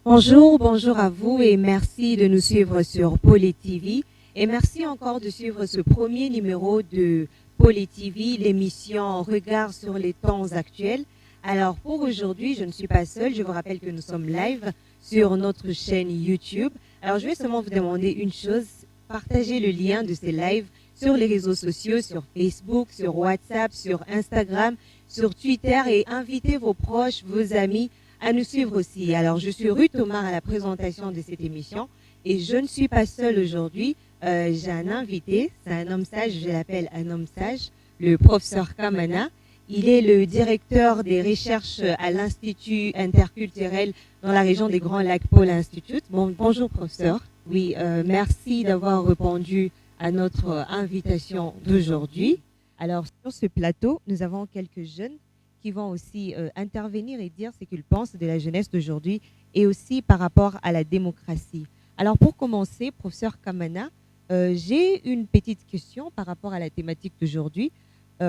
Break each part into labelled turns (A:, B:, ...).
A: Bonjour, bonjour à vous et merci de nous suivre sur Poly TV. Et merci encore de suivre ce premier numéro de Poly TV, l'émission Regard sur les temps actuels. Alors pour aujourd'hui, je ne suis pas seule, je vous rappelle que nous sommes live sur notre chaîne YouTube. Alors je vais seulement vous demander une chose, partagez le lien de ces lives sur les réseaux sociaux, sur Facebook, sur WhatsApp, sur Instagram, sur Twitter et invitez vos proches, vos amis à nous suivre aussi. Alors, je suis Ruth Omar à la présentation de cette émission et je ne suis pas seule aujourd'hui. J'ai un invité, c'est un homme sage, je l'appelle un homme sage, le professeur Kamana. Il est le directeur des recherches à l'Institut interculturel dans la région des Grands Lacs Pôle Institute. Bonjour professeur. Oui, merci d'avoir répondu à notre invitation d'aujourd'hui. Alors, sur ce plateau, nous avons quelques jeunes qui vont aussi intervenir et dire ce qu'ils pensent de la jeunesse d'aujourd'hui et aussi par rapport à la démocratie. Alors pour commencer, professeur Kamana, j'ai une petite question par rapport à la thématique d'aujourd'hui.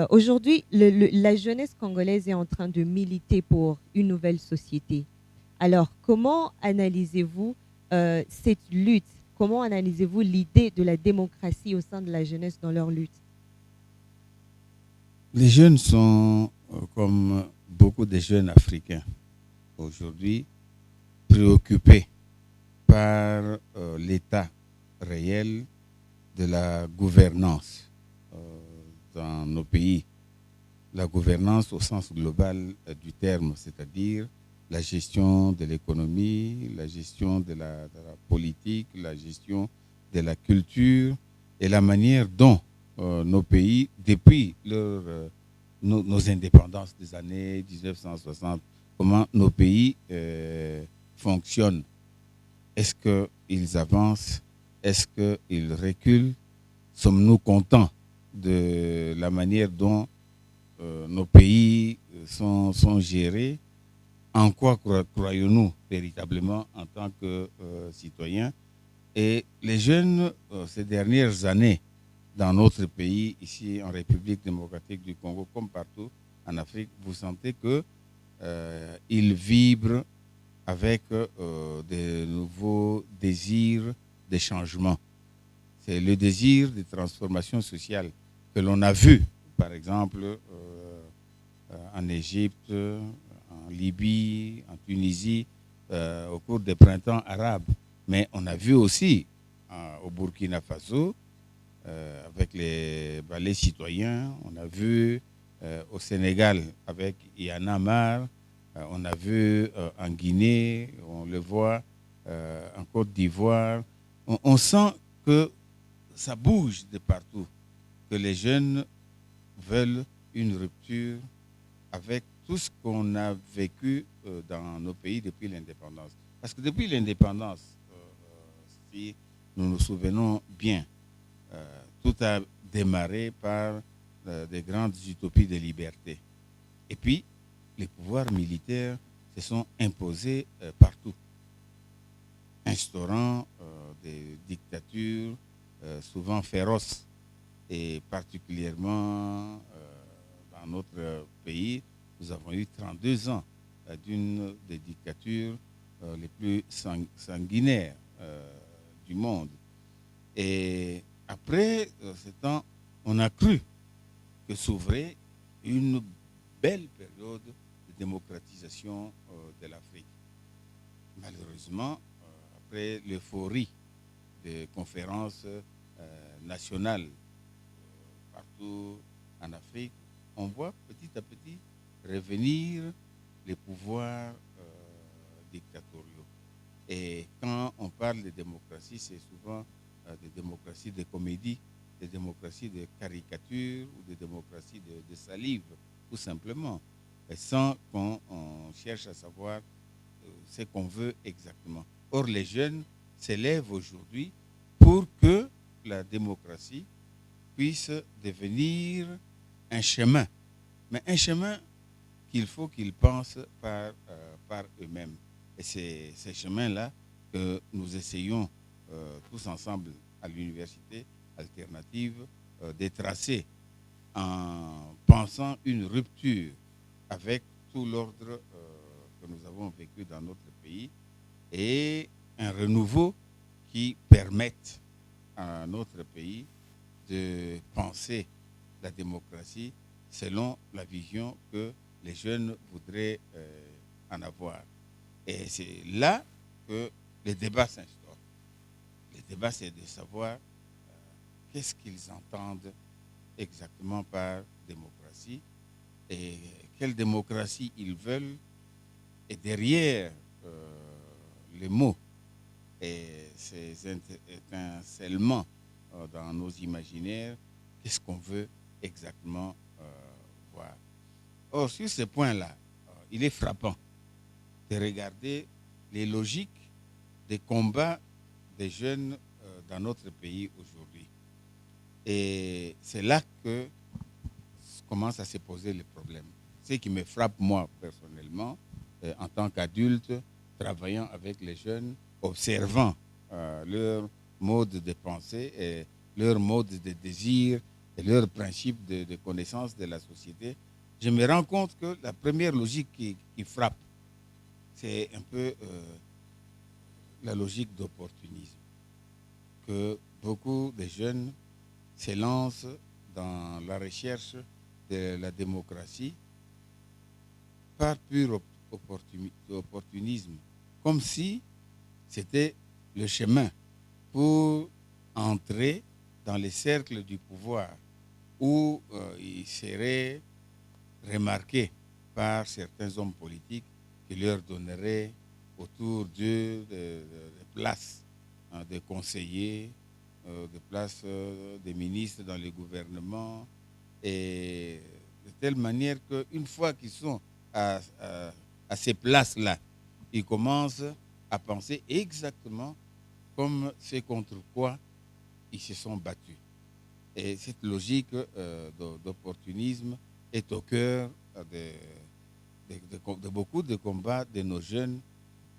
A: Aujourd'hui, la jeunesse congolaise est en train de militer pour une nouvelle société. Alors comment analysez-vous cette lutte? Comment analysez-vous l'idée de la démocratie au sein de la jeunesse dans leur lutte?
B: Les jeunes sont, comme beaucoup de jeunes africains, aujourd'hui préoccupés par l'état réel de la gouvernance dans nos pays. La gouvernance au sens global du terme, c'est-à-dire la gestion de l'économie, la gestion de la politique, la gestion de la culture et la manière dont nos pays, depuis nos indépendances des années 1960, comment nos pays fonctionnent. Est-ce qu'ils avancent? Est-ce qu'ils reculent? Sommes-nous contents de la manière dont nos pays sont gérés? En quoi croyons-nous véritablement en tant que citoyens? Et les jeunes, ces dernières années, dans notre pays, ici en République démocratique du Congo, comme partout en Afrique, vous sentez qu'ils vibrent avec de nouveaux désirs de changement. C'est le désir de transformation sociale que l'on a vu, par exemple, en Égypte, en Libye, en Tunisie, au cours des printemps arabes. Mais on a vu aussi au Burkina Faso, avec les ballets citoyens, on a vu au Sénégal avec Y'en a marre, on a vu en Guinée, on le voit en Côte d'Ivoire. On sent que ça bouge de partout, que les jeunes veulent une rupture avec tout ce qu'on a vécu dans nos pays depuis l'indépendance. Parce que depuis l'indépendance, si nous nous souvenons bien, tout a démarré par des grandes utopies de liberté. Et puis, les pouvoirs militaires se sont imposés partout, instaurant des dictatures souvent féroces. Et particulièrement dans notre pays, nous avons eu 32 ans d'une des dictatures les plus sanguinaires du monde. Et après ce temps, on a cru que s'ouvrait une belle période de démocratisation de l'Afrique. Malheureusement, après l'euphorie des conférences nationales partout en Afrique, on voit petit à petit revenir les pouvoirs dictatoriaux. Et quand on parle de démocratie, c'est souvent des démocraties de comédie, des démocraties de caricature ou des démocraties de salive, tout simplement, et sans qu'on cherche à savoir ce qu'on veut exactement. Or, les jeunes s'élèvent aujourd'hui pour que la démocratie puisse devenir un chemin, mais un chemin qu'il faut qu'ils pensent par eux-mêmes. Et c'est ce chemin-là que nous essayons tous ensemble à l'université alternative de tracer en pensant une rupture avec tout l'ordre que nous avons vécu dans notre pays et un renouveau qui permette à notre pays de penser la démocratie selon la vision que les jeunes voudraient en avoir. Et c'est là que le débat s'instaure. Le débat, c'est de savoir qu'est-ce qu'ils entendent exactement par démocratie et quelle démocratie ils veulent. Et derrière les mots et ces étincelements dans nos imaginaires, qu'est-ce qu'on veut exactement voir. Or, sur ce point-là, il est frappant de regarder les logiques des combats des jeunes dans notre pays aujourd'hui. Et c'est là que commence à se poser les problèmes. Ce qui me frappe, moi, personnellement, en tant qu'adulte, travaillant avec les jeunes, observant leur mode de pensée, et leur mode de désir et leurs principes de connaissance de la société, je me rends compte que la première logique qui frappe, c'est un peu la logique d'opportunisme. Que beaucoup de jeunes se lancent dans la recherche de la démocratie par pur opportunisme, comme si c'était le chemin pour entrer dans les cercles du pouvoir où ils seraient remarqués par certains hommes politiques qui leur donneraient autour d'eux des places de conseillers, des places de ministres dans les gouvernements, et de telle manière qu'une fois qu'ils sont à ces places-là, ils commencent à penser exactement comme ce contre quoi ils se sont battus. Et cette logique d'opportunisme est au cœur de beaucoup de combats de nos jeunes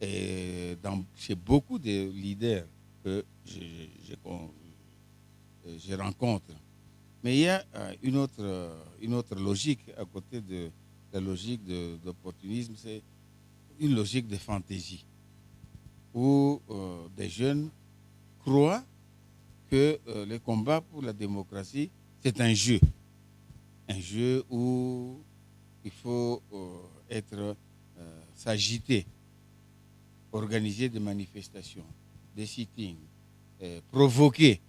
B: et chez beaucoup de leaders que je rencontre. Mais il y a une autre logique à côté de la logique d'opportunisme, c'est une logique de fantaisie, où des jeunes croient que le combat pour la démocratie, c'est un jeu où il faut s'agiter, organiser des manifestations, des sit-ins, provoquer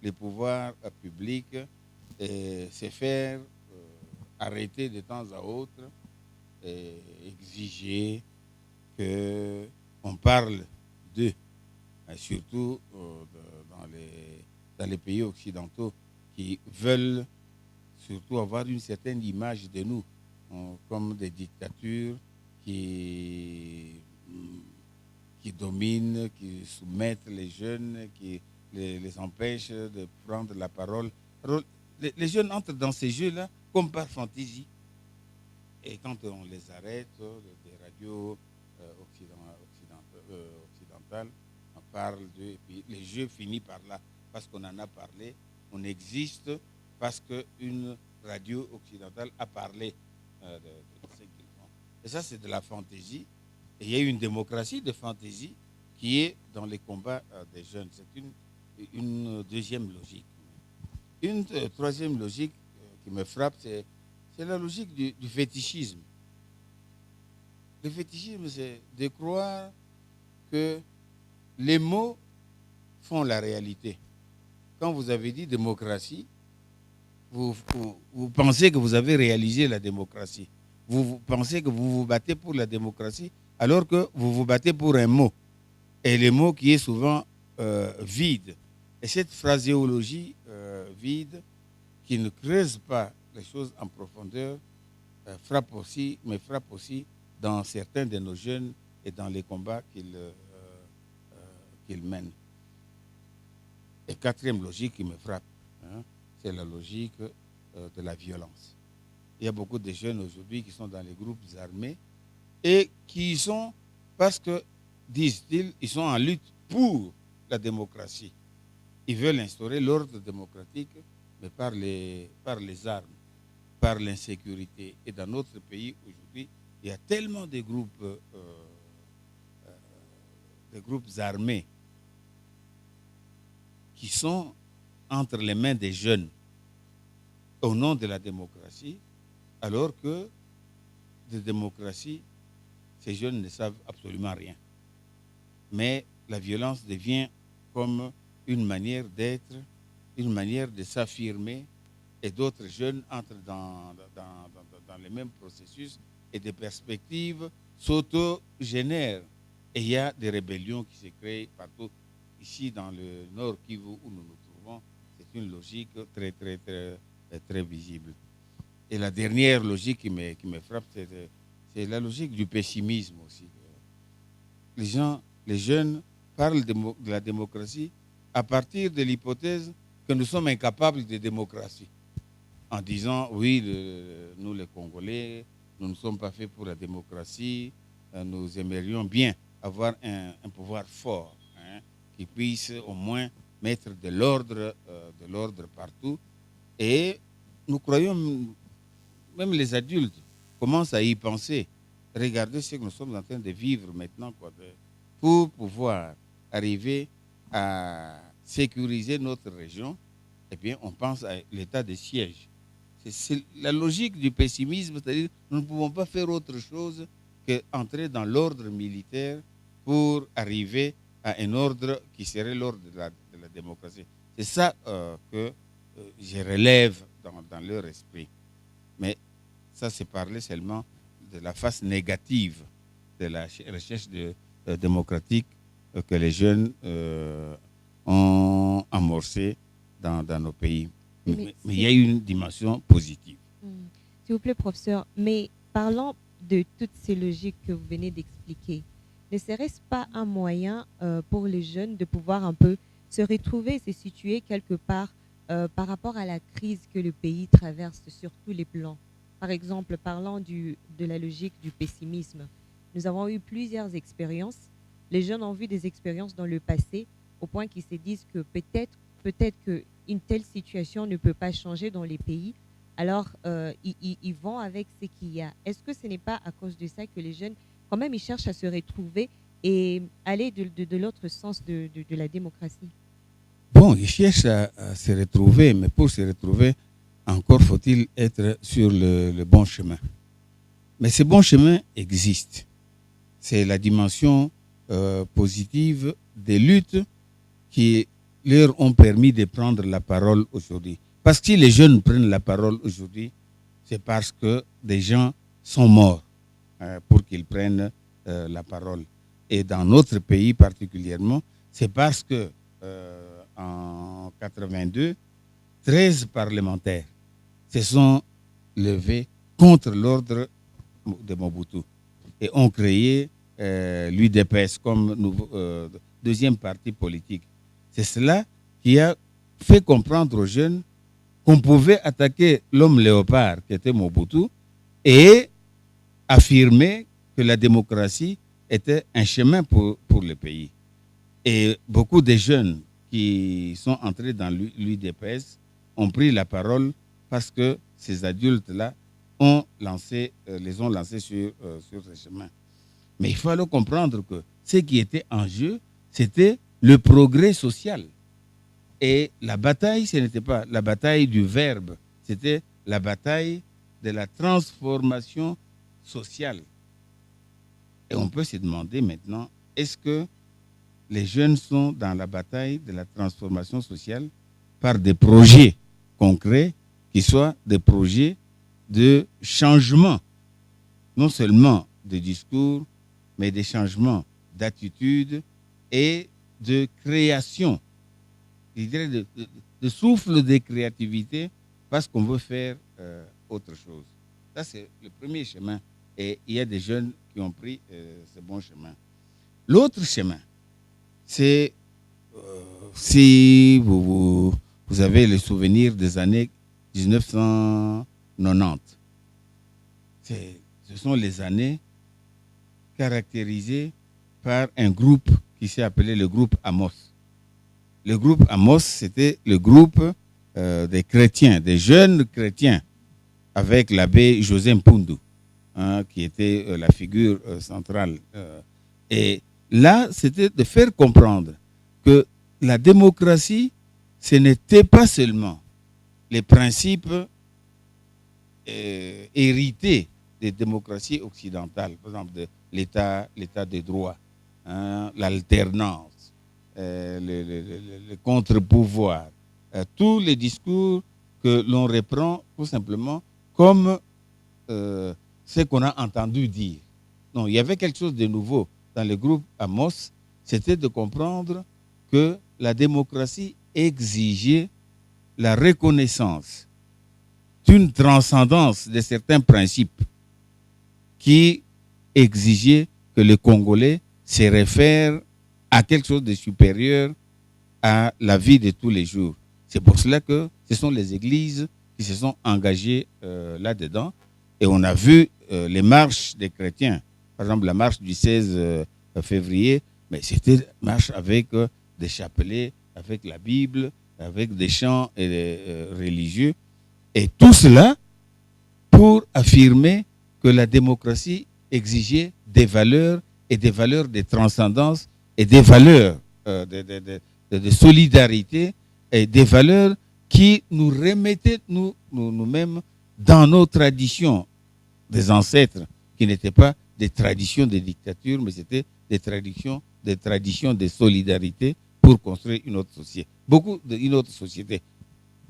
B: les pouvoirs publics, se faire arrêter de temps à autre, exiger qu'on parle d'eux, surtout dans les pays occidentaux qui veulent surtout avoir une certaine image de nous, comme des dictatures qui dominent, qui soumettent les jeunes, qui les empêchent de prendre la parole. Alors, les jeunes entrent dans ces jeux-là comme par fantaisie. Et quand on les arrête, des radios occidentales, on parle d'eux, et puis les jeux finissent par là, parce qu'on en a parlé, on existe parce qu'une radio occidentale a parlé de ce qu'ils font. Et ça, c'est de la fantaisie. Et il y a une démocratie de fantaisie qui est dans les combats des jeunes. C'est une deuxième logique. Une troisième logique qui me frappe, c'est la logique du fétichisme. Le fétichisme, c'est de croire que les mots font la réalité. Quand vous avez dit démocratie, vous pensez que vous avez réalisé la démocratie. Vous pensez que vous vous battez pour la démocratie, alors que vous vous battez pour un mot. Et le mot qui est souvent vide. Et cette phraséologie vide, qui ne creuse pas les choses en profondeur, me frappe aussi dans certains de nos jeunes et dans les combats qu'ils mènent. Et quatrième logique qui me frappe, c'est la logique de la violence. Il y a beaucoup de jeunes aujourd'hui qui sont dans les groupes armés et qui sont, parce que, disent-ils, ils sont en lutte pour la démocratie. Ils veulent instaurer l'ordre démocratique, mais par les armes, par l'insécurité. Et dans notre pays, aujourd'hui, il y a tellement de groupes des groupes armés qui sont entre les mains des jeunes au nom de la démocratie, alors que de démocratie, ces jeunes ne savent absolument rien. Mais la violence devient comme une manière d'être, une manière de s'affirmer, et d'autres jeunes entrent dans les mêmes processus et des perspectives s'auto-génèrent. Et il y a des rébellions qui se créent partout. Ici, dans le Nord Kivu, où nous nous trouvons, c'est une logique très, très, très, très visible. Et la dernière logique qui me frappe, c'est la logique du pessimisme aussi. Les jeunes parlent de la démocratie à partir de l'hypothèse que nous sommes incapables de démocratie. En disant, oui, nous les Congolais, nous ne sommes pas faits pour la démocratie, nous aimerions bien avoir un pouvoir fort, hein, qui puisse au moins mettre de l'ordre partout. Et nous croyons, même les adultes commencent à y penser. Regardez ce que nous sommes en train de vivre maintenant, quoi, pour pouvoir arriver à sécuriser notre région. Eh bien, on pense à l'état de siège. C'est la logique du pessimisme, c'est-à-dire nous ne pouvons pas faire autre chose qu'entrer dans l'ordre militaire pour arriver à un ordre qui serait l'ordre de la démocratie. C'est ça que je relève dans leur esprit. Mais ça, c'est parler seulement de la face négative de la recherche démocratique que les jeunes ont amorcée dans nos pays. Mais il y a une dimension positive.
A: S'il vous plaît, professeur, mais parlant de toutes ces logiques que vous venez d'expliquer, ne serait-ce pas un moyen pour les jeunes de pouvoir un peu se retrouver, se situer quelque part par rapport à la crise que le pays traverse sur tous les plans? Par exemple, parlant de la logique du pessimisme, nous avons eu plusieurs expériences. Les jeunes ont vu des expériences dans le passé au point qu'ils se disent que peut-être qu'une telle situation ne peut pas changer dans les pays. Alors, ils vont avec ce qu'il y a. Est-ce que ce n'est pas à cause de ça que les jeunes, quand même, ils cherchent à se retrouver et aller de l'autre sens de la démocratie?
B: Bon, ils cherchent à se retrouver, mais pour se retrouver, encore faut-il être sur le bon chemin. Mais ce bon chemin existe. C'est la dimension positive des luttes qui leur ont permis de prendre la parole aujourd'hui. Parce que si les jeunes prennent la parole aujourd'hui, c'est parce que des gens sont morts pour qu'ils prennent la parole. Et dans notre pays particulièrement, c'est parce que en 82, 13 parlementaires se sont levés contre l'ordre de Mobutu et ont créé l'UDPS comme deuxième parti politique. C'est cela qui a fait comprendre aux jeunes qu'on pouvait attaquer l'homme léopard qui était Mobutu et affirmer que la démocratie était un chemin pour le pays. Et beaucoup de jeunes qui sont entrés dans l'UDPS ont pris la parole parce que ces adultes-là les ont lancés sur ce chemin. Mais il faut alors comprendre que ce qui était en jeu, c'était le progrès social. Et la bataille, ce n'était pas la bataille du verbe, c'était la bataille de la transformation sociale. Et on peut se demander maintenant, est-ce que les jeunes sont dans la bataille de la transformation sociale par des projets concrets qui soient des projets de changement, non seulement de discours, mais des changements d'attitude et de création, je dirais de souffle de créativité parce qu'on veut faire autre chose. Ça, c'est le premier chemin. Et il y a des jeunes qui ont pris ce bon chemin. L'autre chemin, c'est si vous avez le souvenir des années 1990. Ce sont les années caractérisées par un groupe qui s'est appelé le groupe Amos. Le groupe Amos, c'était le groupe des chrétiens, des jeunes chrétiens, avec l'abbé José Mpundu, qui était la figure centrale. Et là, c'était de faire comprendre que la démocratie, ce n'était pas seulement les principes hérités des démocraties occidentales, par exemple de l'état de droit, hein, l'alternance, le contre-pouvoir, tous les discours que l'on reprend tout simplement comme ce qu'on a entendu dire. Non, il y avait quelque chose de nouveau dans le groupe Amos, c'était de comprendre que la démocratie exigeait la reconnaissance d'une transcendance de certains principes qui exigeait que le Congolais se réfère à quelque chose de supérieur à la vie de tous les jours. C'est pour cela que ce sont les églises qui se sont engagées là-dedans. Et on a vu les marches des chrétiens. Par exemple, la marche du 16 février, mais c'était une marche avec des chapelets, avec la Bible, avec des chants religieux. Et tout cela pour affirmer que la démocratie exigeait des valeurs et des valeurs de transcendance et des valeurs de solidarité et des valeurs qui nous remettaient nous-mêmes dans nos traditions des ancêtres, qui n'étaient pas des traditions de dictature, mais c'était des traditions de solidarité pour construire une autre société. Une autre société.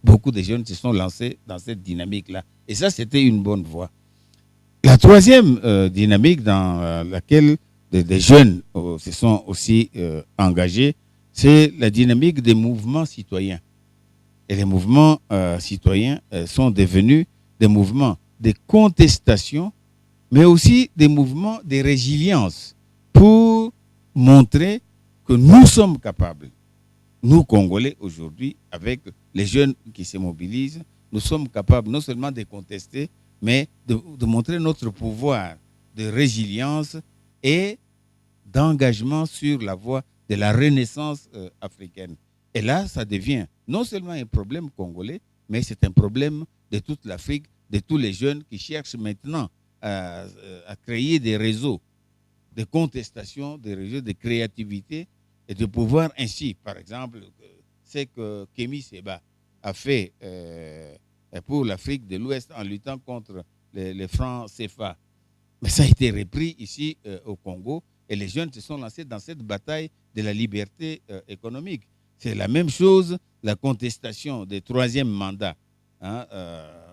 B: Beaucoup de jeunes se sont lancés dans cette dynamique-là. Et ça, c'était une bonne voie. La troisième dynamique dans laquelle des jeunes se sont aussi engagés, c'est la dynamique des mouvements citoyens. Et les mouvements citoyens sont devenus des mouvements de contestation, mais aussi des mouvements de résilience pour montrer que nous sommes capables, nous Congolais aujourd'hui, avec les jeunes qui se mobilisent, nous sommes capables non seulement de contester, mais de montrer notre pouvoir de résilience et d'engagement sur la voie de la renaissance africaine. Et là, ça devient non seulement un problème congolais, mais c'est un problème de toute l'Afrique, de tous les jeunes qui cherchent maintenant à créer des réseaux de contestation, des réseaux de créativité et de pouvoir ainsi, par exemple, ce que Kémy Séba a fait pour l'Afrique de l'Ouest en luttant contre les francs CFA. Mais ça a été repris ici au Congo et les jeunes se sont lancés dans cette bataille de la liberté économique. C'est la même chose, la contestation des troisième mandats hein,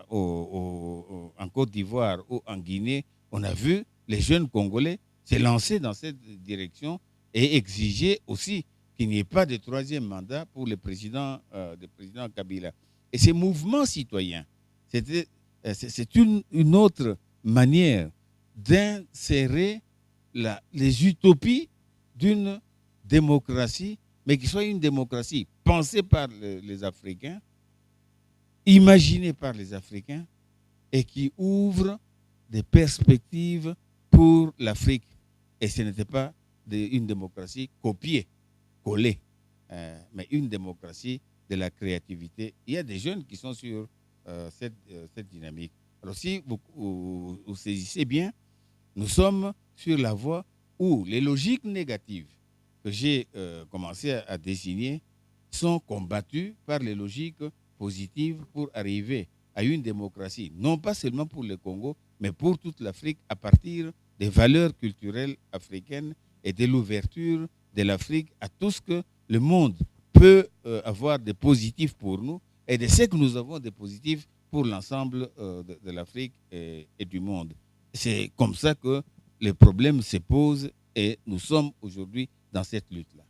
B: en Côte d'Ivoire ou en Guinée. On a vu les jeunes Congolais se lancer dans cette direction et exiger aussi qu'il n'y ait pas de troisième mandat pour le président Kabila. Et ces mouvements citoyens, c'est une autre manière d'insérer les utopies d'une démocratie, mais qui soit une démocratie pensée par les Africains, imaginée par les Africains, et qui ouvre des perspectives pour l'Afrique. Et ce n'était pas une démocratie copiée, collée, mais une démocratie de la créativité. Il y a des jeunes qui sont sur cette dynamique. Alors si vous saisissez bien, nous sommes sur la voie où les logiques négatives que j'ai commencé à désigner sont combattues par les logiques positives pour arriver à une démocratie, non pas seulement pour le Congo, mais pour toute l'Afrique, à partir des valeurs culturelles africaines et de l'ouverture de l'Afrique à tout ce que le monde peut avoir de positif pour nous et de ce que nous avons de positif pour l'ensemble de l'Afrique et du monde. C'est comme ça que les problèmes se posent et nous sommes aujourd'hui dans cette lutte-là.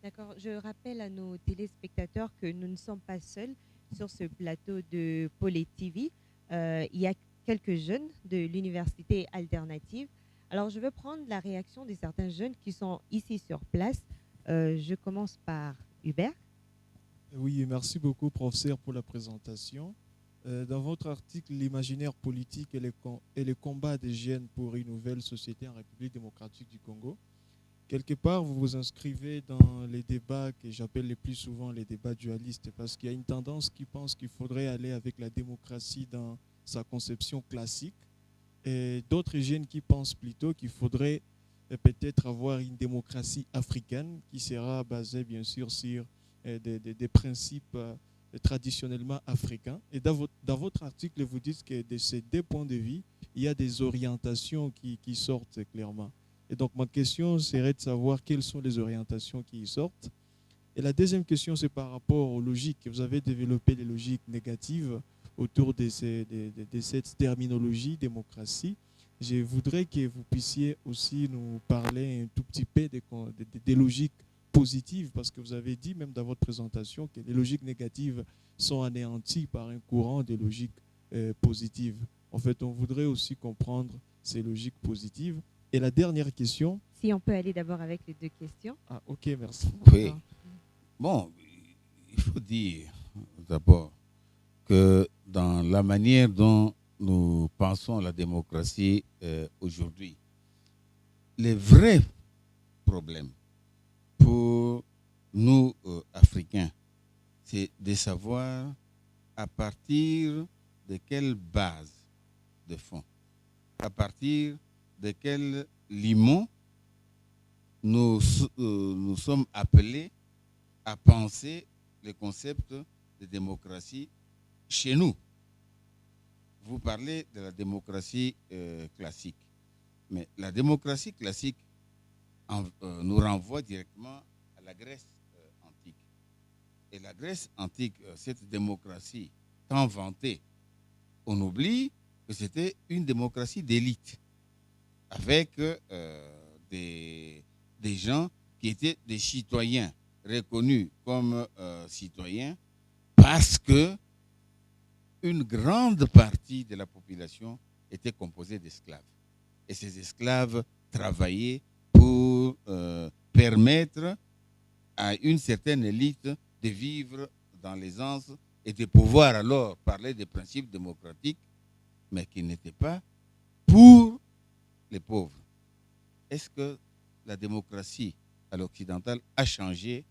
A: D'accord. Je rappelle à nos téléspectateurs que nous ne sommes pas seuls sur ce plateau de Poli TV. Il y a quelques jeunes de l'université alternative. Alors, je veux prendre la réaction de certains jeunes qui sont ici sur place. Je commence par Hubert.
C: Oui, merci beaucoup, professeur, pour la présentation. Dans votre article, l'imaginaire politique et les combats des jeunes pour une nouvelle société en République démocratique du Congo, quelque part, vous vous inscrivez dans les débats que j'appelle le plus souvent les débats dualistes, parce qu'il y a une tendance qui pense qu'il faudrait aller avec la démocratie dans sa conception classique, et d'autres jeunes qui pensent plutôt qu'il faudrait peut-être avoir une démocratie africaine qui sera basée bien sûr sur des principes traditionnellement africains. Et dans votre article, vous dites que de ces deux points de vue, il y a des orientations qui sortent clairement. Et donc ma question serait de savoir quelles sont les orientations qui y sortent. Et la deuxième question, c'est par rapport aux logiques. Vous avez développé les logiques négatives autour de cette terminologie démocratie. Je voudrais que vous puissiez aussi nous parler un tout petit peu des logiques positives, parce que vous avez dit, même dans votre présentation, que les logiques négatives sont anéanties par un courant de logiques positives. En fait, on voudrait aussi comprendre ces logiques positives. Et la dernière question...
A: Si on peut aller d'abord avec les deux questions.
C: Ah, ok, merci.
B: Oui. Bon, il faut dire d'abord que dans la manière dont nous pensons la démocratie aujourd'hui, les vrais problèmes pour nous, Africains, c'est de savoir à partir de quelle base de fond, à partir de quel limon nous sommes appelés à penser le concept de démocratie chez nous. Vous parlez de la démocratie classique, mais la démocratie classique nous renvoie directement à la Grèce antique. Et la Grèce antique, cette démocratie tant vantée, on oublie que c'était une démocratie d'élite, avec des gens qui étaient des citoyens reconnus comme citoyens parce que une grande partie de la population était composée d'esclaves. Et ces esclaves travaillaient pour permettre à une certaine élite de vivre dans l'aisance et de pouvoir alors parler des principes démocratiques, mais qui n'étaient pas pour les pauvres. Est-ce que la démocratie à l'occidental a changé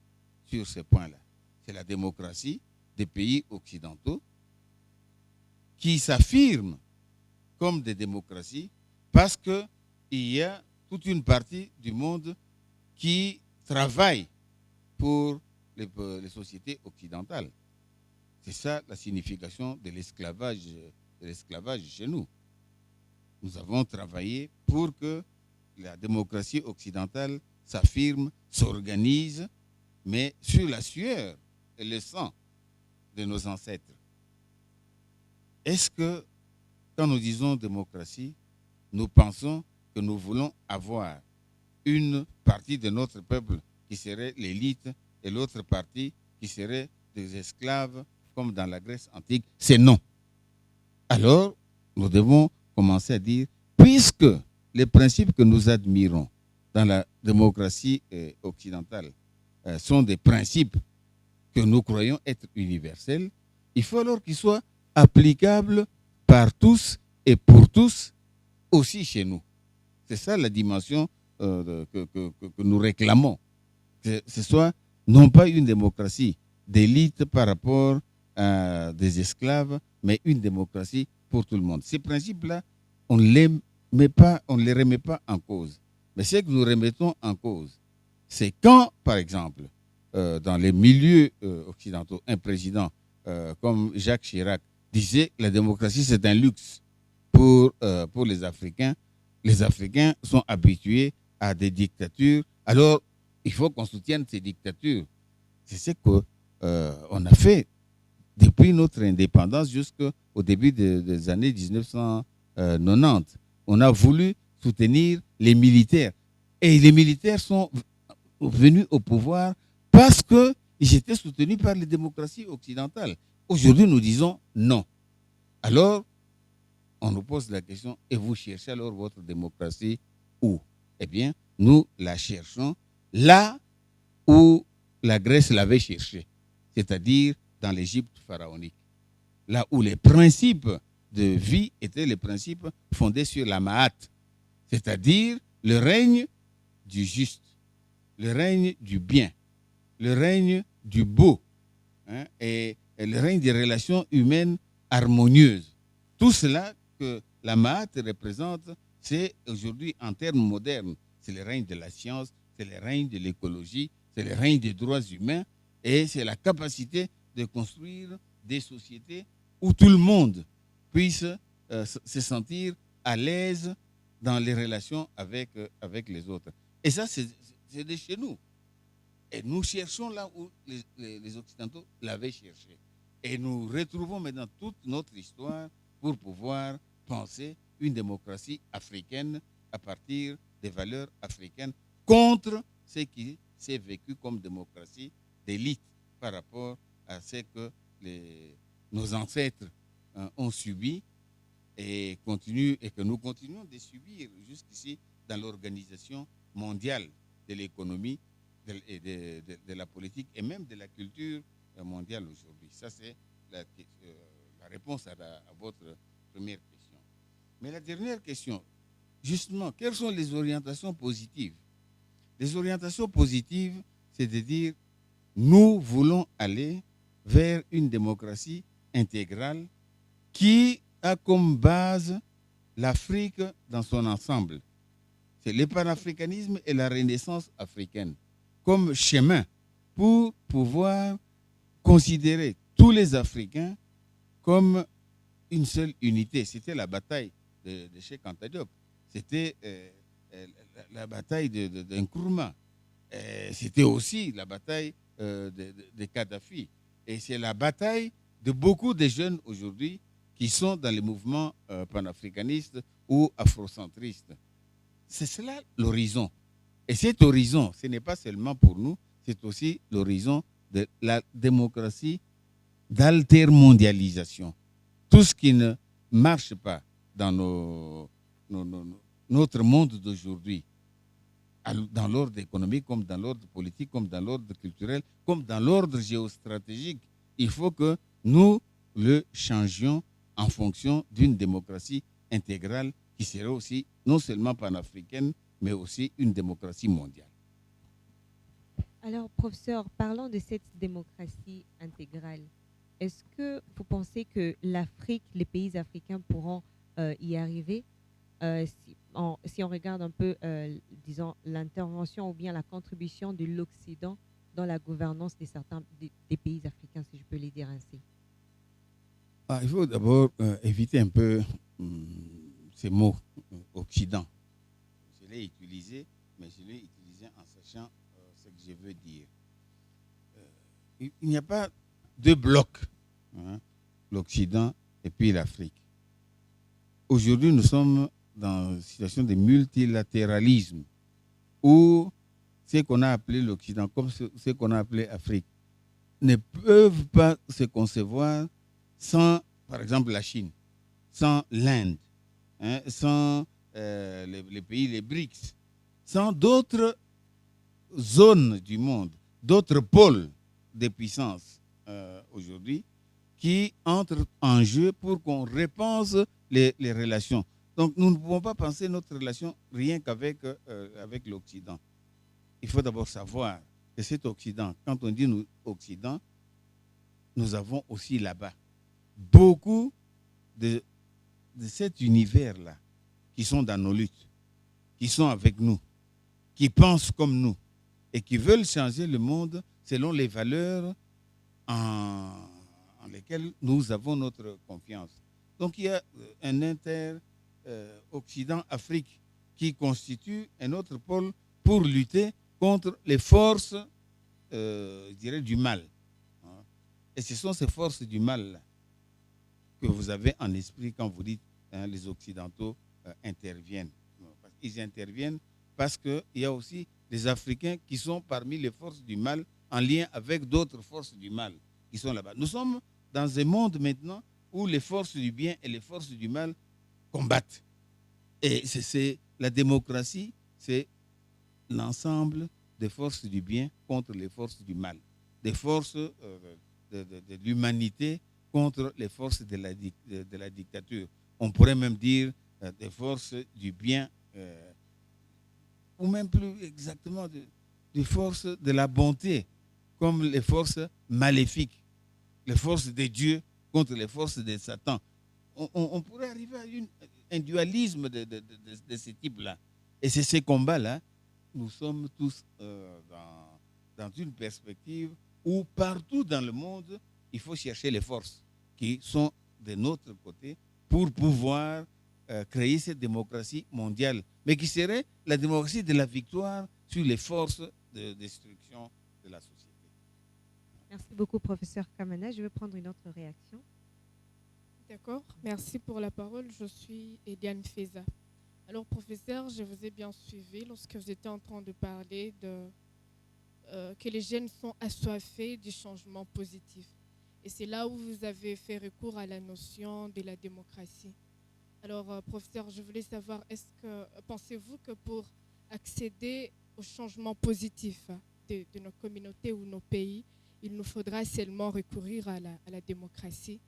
B: sur ce point-là? C'est la démocratie des pays occidentaux qui s'affirment comme des démocraties parce qu'il y a toute une partie du monde qui travaille pour les sociétés occidentales. C'est ça la signification de l'esclavage chez nous. Nous avons travaillé pour que la démocratie occidentale s'affirme, s'organise, mais sur la sueur et le sang de nos ancêtres. Est-ce que, quand nous disons démocratie, nous pensons que nous voulons avoir une partie de notre peuple qui serait l'élite et l'autre partie qui serait des esclaves, comme dans la Grèce antique? C'est non. Alors, nous devons commencer à dire, puisque les principes que nous admirons dans la démocratie occidentale sont des principes que nous croyons être universels, il faut alors qu'ils soient applicables par tous et pour tous, aussi chez nous. C'est ça la dimension que nous réclamons. Que ce soit non pas une démocratie d'élite par rapport à des esclaves, mais une démocratie pour tout le monde. Ces principes-là, on ne les remet pas en cause. Mais ce que nous remettons en cause, c'est quand, par exemple, dans les milieux occidentaux, un président comme Jacques Chirac disait que la démocratie, c'est un luxe pour les Africains. Les Africains sont habitués à des dictatures. Alors, il faut qu'on soutienne ces dictatures. C'est ce qu'on a fait depuis notre indépendance jusqu'au début des années 1990. On a voulu soutenir les militaires. Et les militaires sont venus au pouvoir parce qu'ils étaient soutenus par les démocraties occidentales. Aujourd'hui, nous disons non. Alors, on nous pose la question, et vous cherchez alors votre démocratie où? Eh bien, nous la cherchons là où la Grèce l'avait cherchée, c'est-à-dire dans l'Égypte pharaonique, là où les principes de vie étaient les principes fondés sur la Ma'at, c'est-à-dire le règne du juste, le règne du bien, le règne du beau, et le règne des relations humaines harmonieuses. Tout cela que la Ma'at représente, c'est aujourd'hui, en termes modernes, c'est le règne de la science, c'est le règne de l'écologie, c'est le règne des droits humains et c'est la capacité de construire des sociétés où tout le monde puisse se sentir à l'aise dans les relations avec les autres. Et ça, c'est de chez nous. Et nous cherchons là où les Occidentaux l'avaient cherché. Et nous retrouvons maintenant toute notre histoire pour pouvoir penser une démocratie africaine à partir des valeurs africaines contre ce qui s'est vécu comme démocratie d'élite par rapport à ce que nos ancêtres ont subi et que nous continuons de subir jusqu'ici dans l'organisation mondiale de l'économie, de la politique et même de la culture mondiale aujourd'hui. Ça, c'est la réponse à votre première question. Mais la dernière question, justement, quelles sont les orientations positives? Les orientations positives, c'est de dire, nous voulons aller vers une démocratie intégrale qui a comme base l'Afrique dans son ensemble. C'est le panafricanisme et la renaissance africaine comme chemin pour pouvoir considérer tous les Africains comme une seule unité. C'était la bataille de Cheikh Anta Diop. C'était la bataille de Nkrumah. C'était aussi la bataille de Kadhafi. Et c'est la bataille de beaucoup de jeunes aujourd'hui qui sont dans les mouvements panafricanistes ou afrocentristes. C'est cela l'horizon. Et cet horizon, ce n'est pas seulement pour nous, c'est aussi l'horizon de la démocratie d'altermondialisation. Tout ce qui ne marche pas dans notre monde d'aujourd'hui, dans l'ordre économique, comme dans l'ordre politique, comme dans l'ordre culturel, comme dans l'ordre géostratégique, il faut que nous le changions en fonction d'une démocratie intégrale qui serait aussi non seulement panafricaine, mais aussi une démocratie mondiale.
A: Alors, professeur, parlons de cette démocratie intégrale. Est-ce que vous pensez que l'Afrique, les pays africains pourront y arriver si on regarde un peu, disons, l'intervention ou bien la contribution de l'Occident dans la gouvernance de certains des pays africains, si je peux les dire ainsi?
B: Il faut d'abord éviter un peu ces mots Occident. Je l'ai utilisé, mais je l'ai utilisé en sachant ce que je veux dire. Il n'y a pas deux blocs, hein, l'Occident et puis l'Afrique. Aujourd'hui, nous sommes dans une situation de multilatéralisme où ce qu'on a appelé l'Occident, comme ce qu'on a appelé Afrique, ne peuvent pas se concevoir sans, par exemple, la Chine, sans l'Inde, hein, sans les pays, les BRICS, sans d'autres zones du monde, d'autres pôles de puissance aujourd'hui qui entrent en jeu pour qu'on repense les relations. Donc, nous ne pouvons pas penser notre relation rien qu'avec avec l'Occident. Il faut d'abord savoir que cet Occident, quand on dit nous, Occident, nous avons aussi là-bas beaucoup de cet univers-là qui sont dans nos luttes, qui sont avec nous, qui pensent comme nous et qui veulent changer le monde selon les valeurs en lesquelles nous avons notre confiance. Donc il y a un inter-Occident-Afrique qui constitue un autre pôle pour lutter contre les forces, je dirais, du mal. Et ce sont ces forces du mal que vous avez en esprit quand vous dites les Occidentaux interviennent. Ils interviennent parce qu'il y a aussi des Africains qui sont parmi les forces du mal en lien avec d'autres forces du mal qui sont là-bas. Nous sommes dans un monde maintenant où les forces du bien et les forces du mal combattent. Et c'est la démocratie, c'est l'ensemble des forces du bien contre les forces du mal, des forces de l'humanité contre les forces de la dictature. On pourrait même dire des forces du bien, ou même plus exactement des forces de la bonté, comme les forces maléfiques, les forces de Dieu contre les forces de Satan. On pourrait arriver à un dualisme de ce type-là. Et c'est ces combats-là nous sommes tous dans une perspective où partout dans le monde, il faut chercher les forces qui sont de notre côté pour pouvoir créer cette démocratie mondiale, mais qui serait la démocratie de la victoire sur les forces de destruction de la société.
A: Merci beaucoup, professeur Kamana. Je vais prendre une autre réaction.
D: D'accord, merci pour la parole. Je suis Eliane Feza. Alors, professeur, je vous ai bien suivi lorsque vous étiez en train de parler que les jeunes sont assoiffés du changement positif. Et c'est là où vous avez fait recours à la notion de la démocratie. Alors, professeur, je voulais savoir, pensez-vous que pour accéder au changement positif de nos communautés ou nos pays, il nous faudra seulement recourir à la démocratie?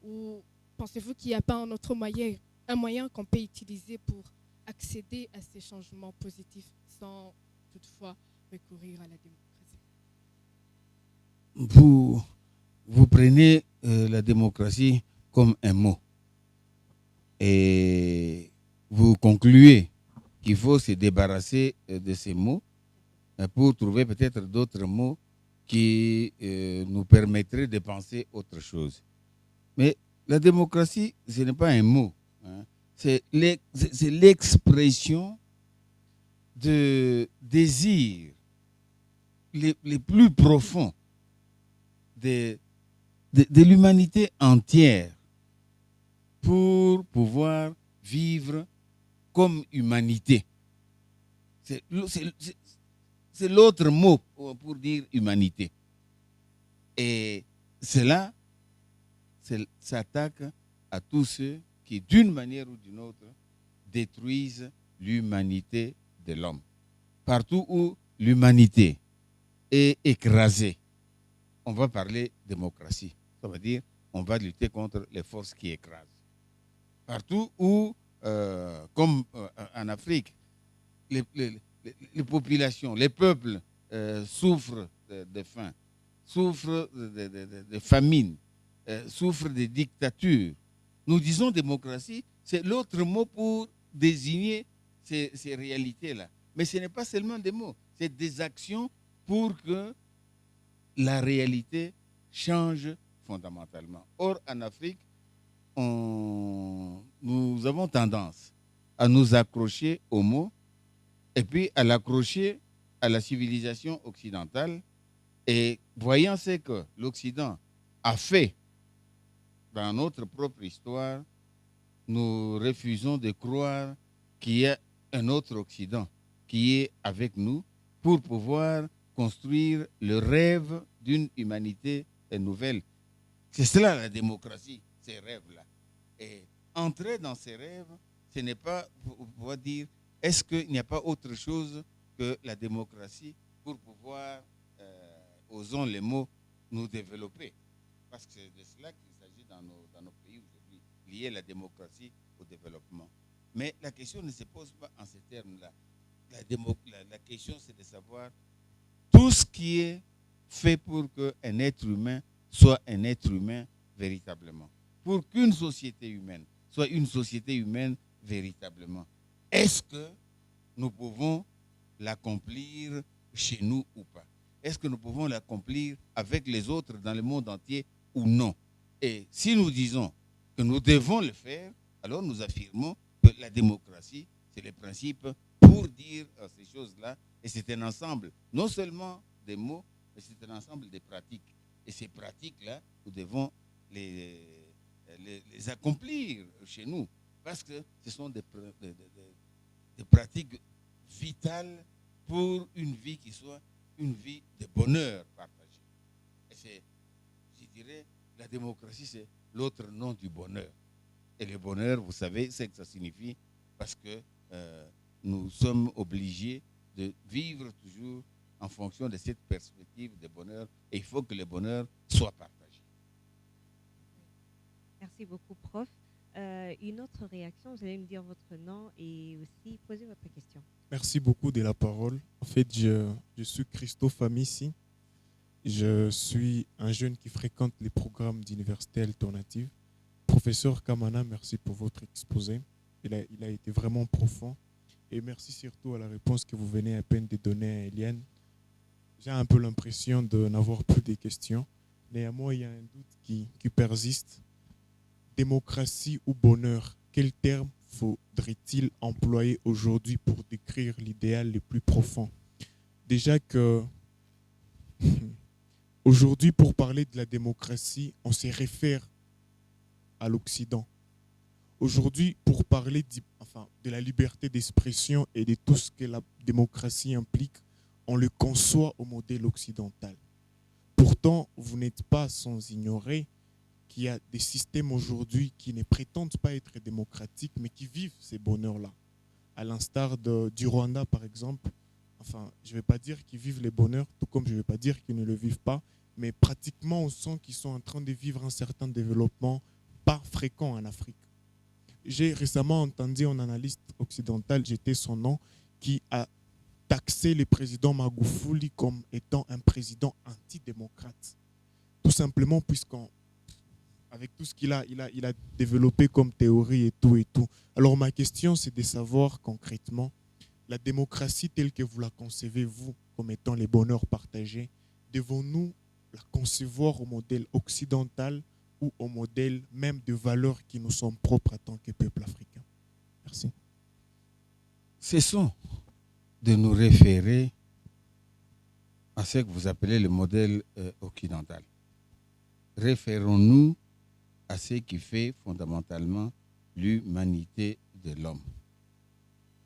D: Ou pensez-vous qu'il n'y a pas un autre moyen qu'on peut utiliser pour accéder à ces changements positifs sans toutefois recourir à la démocratie?
B: Vous prenez la démocratie comme un mot et vous concluez qu'il faut se débarrasser de ces mots pour trouver peut-être d'autres mots qui nous permettraient de penser autre chose. Mais la démocratie, ce n'est pas un mot. Hein. C'est l'expression de désirs les plus profonds de l'humanité entière pour pouvoir vivre comme humanité. C'est l'autre mot pour dire humanité. Et cela s'attaque à tous ceux qui, d'une manière ou d'une autre, détruisent l'humanité de l'homme. Partout où l'humanité est écrasée, on va parler démocratie. Ça veut dire on va lutter contre les forces qui écrasent. Partout où, comme en Afrique, les populations, les peuples souffrent de faim, souffrent de famine, souffrent de dictature. Nous disons démocratie, c'est l'autre mot pour désigner ces réalités-là. Mais ce n'est pas seulement des mots, c'est des actions pour que la réalité change fondamentalement. Or, en Afrique, nous avons tendance à nous accrocher aux mots et puis à l'accrocher à la civilisation occidentale. Et voyant ce que l'Occident a fait dans notre propre histoire, nous refusons de croire qu'il y a un autre Occident qui est avec nous pour pouvoir construire le rêve d'une humanité nouvelle. C'est cela la démocratie, ces rêves-là. Et entrer dans ces rêves, ce n'est pas pour pouvoir dire est-ce qu'il n'y a pas autre chose que la démocratie pour pouvoir, osons les mots, nous développer. Parce que c'est de cela qu'il s'agit dans nos pays aujourd'hui, lier la démocratie au développement. Mais la question ne se pose pas en ces termes-là. La question, c'est de savoir tout ce qui est fait pour qu'un être humain soit un être humain véritablement. Pour qu'une société humaine soit une société humaine véritablement. Est-ce que nous pouvons l'accomplir chez nous ou pas? Est-ce que nous pouvons l'accomplir avec les autres dans le monde entier ou non? Et si nous disons que nous devons le faire, alors nous affirmons que la démocratie, c'est le principe pour dire ces choses-là. Et c'est un ensemble, non seulement des mots, mais c'est un ensemble de pratiques. Et ces pratiques-là, nous devons les accomplir chez nous. Parce que ce sont des pratiques vitales pour une vie qui soit une vie de bonheur partagé. Et c'est, je dirais, la démocratie, c'est l'autre nom du bonheur. Et le bonheur, vous savez, c'est que ça signifie parce que nous sommes obligés de vivre toujours en fonction de cette perspective de bonheur. Et il faut que le bonheur soit partagé.
A: Merci beaucoup, prof. Une autre réaction, vous allez me dire votre nom et aussi poser votre question.
C: Merci beaucoup de la parole. En fait, je suis Christophe Amissi. Je suis un jeune qui fréquente les programmes d'université alternative. Professeur Kamana, merci pour votre exposé. Il a été vraiment profond et merci surtout à la réponse que vous venez à peine de donner à Eliane. J'ai un peu l'impression de n'avoir plus de questions. Néanmoins, il y a un doute qui persiste. Démocratie ou bonheur, quel terme faudrait-il employer aujourd'hui pour décrire l'idéal le plus profond? Déjà que aujourd'hui, pour parler de la démocratie, on se réfère à l'Occident. Aujourd'hui, pour parler de la liberté d'expression et de tout ce que la démocratie implique, on le conçoit au modèle occidental. Pourtant, vous n'êtes pas sans ignorer qu'il y a des systèmes aujourd'hui qui ne prétendent pas être démocratiques, mais qui vivent ces bonheurs-là. À l'instar du Rwanda, par exemple, je ne vais pas dire qu'ils vivent les bonheurs, tout comme je ne vais pas dire qu'ils ne le vivent pas, mais pratiquement on sent qu'ils sont en train de vivre un certain développement pas fréquent en Afrique. J'ai récemment entendu un analyste occidental, j'étais son nom, qui a taxé le président Magufuli comme étant un président antidémocrate. Tout simplement avec tout ce qu'il a, il a développé comme théorie et tout. Alors ma question, c'est de savoir concrètement, la démocratie telle que vous la concevez, vous, comme étant les bonheurs partagés, devons-nous la concevoir au modèle occidental ou au modèle même de valeurs qui nous sont propres en tant que peuple africain? Merci.
B: Cessons de nous référer à ce que vous appelez le modèle occidental. Référons-nous à ce qui fait fondamentalement l'humanité de l'homme.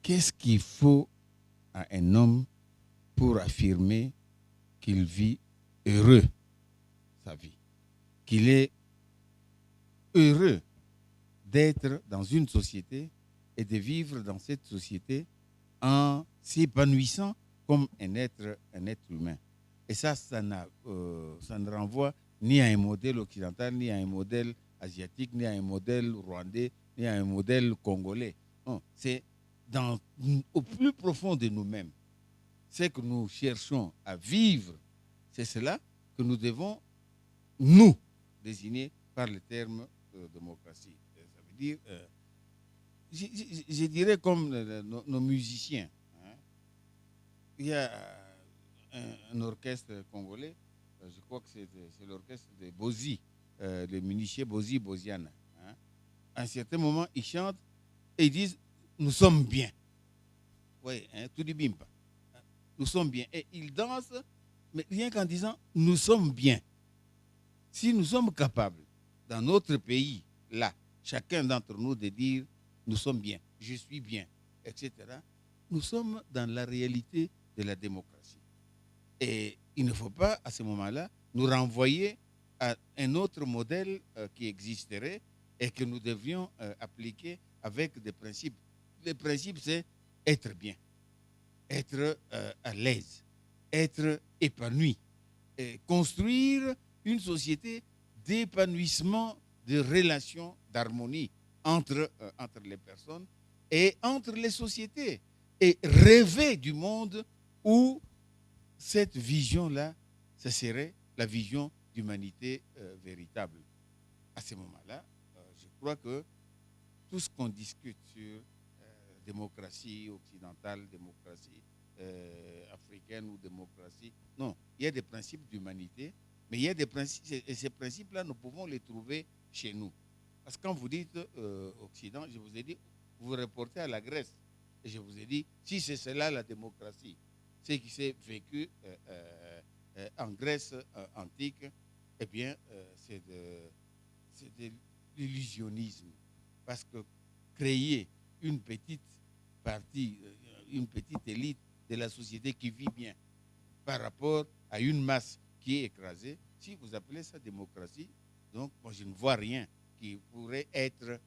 B: Qu'est-ce qu'il faut à un homme pour affirmer qu'il vit heureux sa vie, qu'il est heureux d'être dans une société et de vivre dans cette société en s'épanouissant comme un être humain. Et ça ne renvoie ni à un modèle occidental, ni à un modèle asiatique, ni à un modèle rwandais, ni à un modèle congolais. Non, c'est au plus profond de nous-mêmes. C'est que nous cherchons à vivre. C'est cela que nous devons nous désigner par le terme démocratie. Ça veut dire, je dirais comme nos musiciens. Hein. Il y a un orchestre congolais, je crois que c'est l'orchestre de Bozi, le munichier Boziana. Hein. À un certain moment, ils chantent et ils disent « nous sommes bien ». Oui, hein, tout dit bimpa. Nous sommes bien. Et ils dansent, mais rien qu'en disant « nous sommes bien ». Si nous sommes capables, dans notre pays, là, chacun d'entre nous de dire « nous sommes bien, je suis bien », etc., nous sommes dans la réalité de la démocratie. Et il ne faut pas, à ce moment-là, nous renvoyer à un autre modèle qui existerait et que nous devions appliquer avec des principes. Le principe, c'est être bien, être à l'aise, être épanoui, et construire une société d'épanouissement, de relations, d'harmonie entre les personnes et entre les sociétés. Et rêver du monde où cette vision-là, ce serait la vision d'humanité véritable. À ce moment-là, je crois que tout ce qu'on discute sur démocratie occidentale, démocratie africaine ou démocratie, non, il y a des principes d'humanité, mais il y a des principes, et ces principes-là, nous pouvons les trouver chez nous. Parce que quand vous dites Occident, je vous ai dit, vous vous reportez à la Grèce, et je vous ai dit, si c'est cela la démocratie, ce qui s'est vécu en Grèce antique, eh bien, c'est de l'illusionnisme. Parce que créer une petite partie, une petite élite de la société qui vit bien par rapport à une masse qui est écrasée, si vous appelez ça démocratie, donc moi je ne vois rien qui pourrait être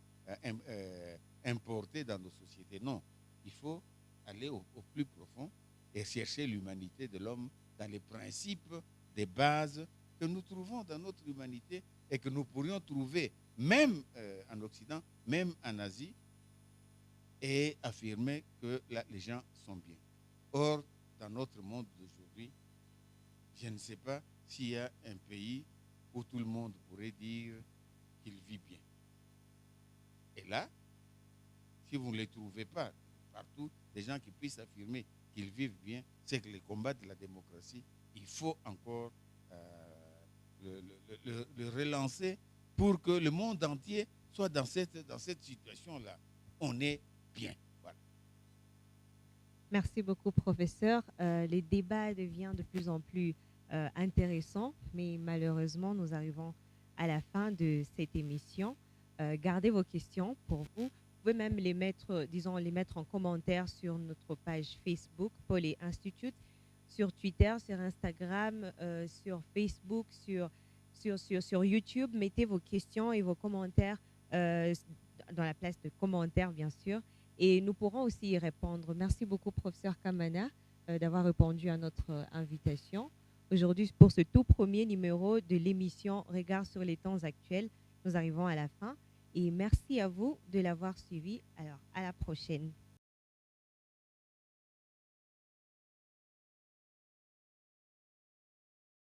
B: importé dans nos sociétés. Non, il faut aller au plus profond et chercher l'humanité de l'homme dans les principes des bases que nous trouvons dans notre humanité et que nous pourrions trouver même en Occident, même en Asie, et affirmer que là, les gens sont bien. Or, dans notre monde d'aujourd'hui, je ne sais pas s'il y a un pays où tout le monde pourrait dire qu'il vit bien. Et là, si vous ne les trouvez pas partout, des gens qui puissent affirmer qu'ils vivent bien, c'est que les combats de la démocratie, il faut encore le relancer pour que le monde entier soit dans cette situation-là. On est bien. Voilà.
A: Merci beaucoup, professeur. Les débats deviennent de plus en plus intéressants, mais malheureusement, nous arrivons à la fin de cette émission. Gardez vos questions pour vous. Vous pouvez même les mettre, les mettre en commentaire sur notre page Facebook, Poly Institute, sur Twitter, sur Instagram, sur Facebook, sur YouTube. Mettez vos questions et vos commentaires dans la place de commentaires, bien sûr. Et nous pourrons aussi y répondre. Merci beaucoup, professeur Kamana, d'avoir répondu à notre invitation. Aujourd'hui, pour ce tout premier numéro de l'émission Regard sur les temps actuels, nous arrivons à la fin. Et merci à vous de l'avoir suivi. Alors, à la prochaine.